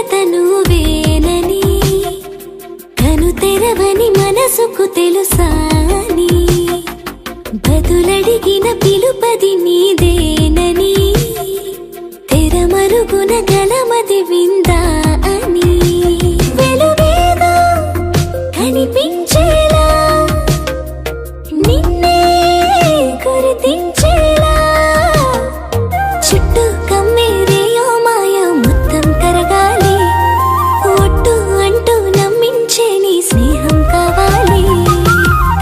జతను వేనని కను తెరవని మనసుకు తెలుసాని బదులడిగిన పిలుపది నీదేనని తెరమరుగున గలమది విందా అని వెలువేదో కనిపించేలా నిన్నే గుర్తించేలా చుట్టూ కమ్మేరేయో మాయా మొత్తం కరగాలి ఒట్టు అంటూ నమ్మించే నీ స్నేహం కావాలి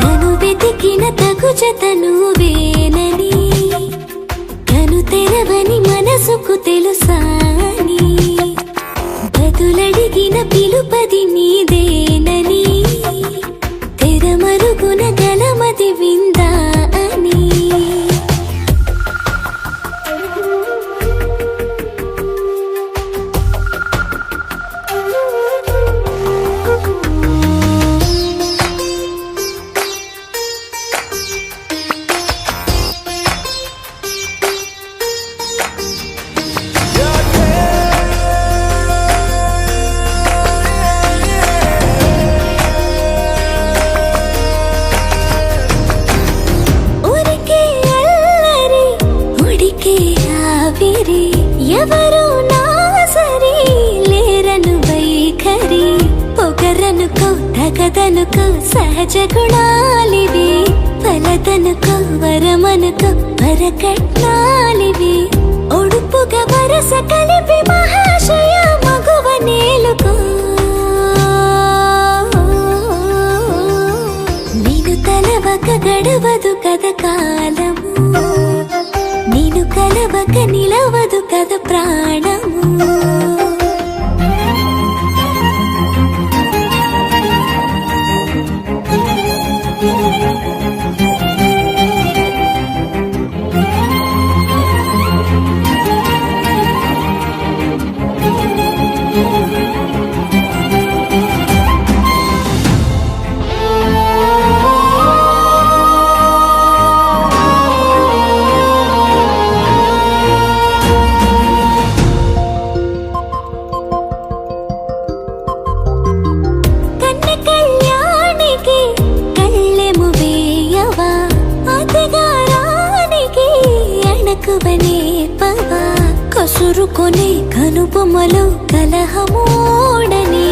తను వెతికిన తగు జతను వేనని కను తెరవని మనసుకు తెలుసాని బదులడిగిన పిలుపది నీదేనని తెరమరుగున గలమది విందా అని ఎవరు నా సరి లేరను వైఖరి పొగరనుకో తగదనుకో సహజ గుణాలివి ఫలదనుకో వరమనుకో వరకట్నాలివి ఒడుపుగా వరస కలిపి మహాశయ మగువ నేలుకో నేను తలవక గడవదు కథ కాలము నేను కలవక నిలవదు కథ ప్రాణము కసురుకొనే కనుబొమ్మలో కలహమోడని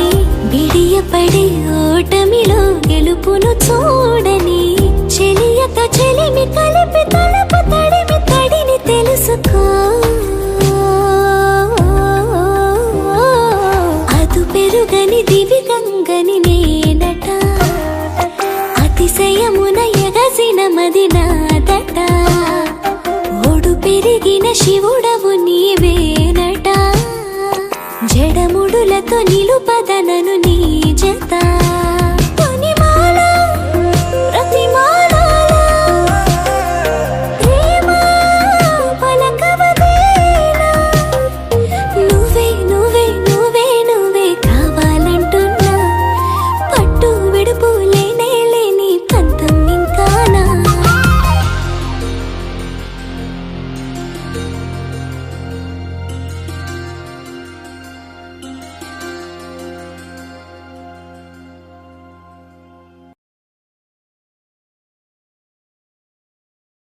బిడియపడే ఓటమిలో గెలుపును చూడని చెలియత చెలిమి కలిపి తలపు తడిమి తడిని తెలుసుకో అదు పెరుగని దివి గంగని నేనట అతిశయమున ఎగసిన మది నాదట పెరిగిన శివుడవు నీవేనట జడముడులతో నిలుపదనను నీ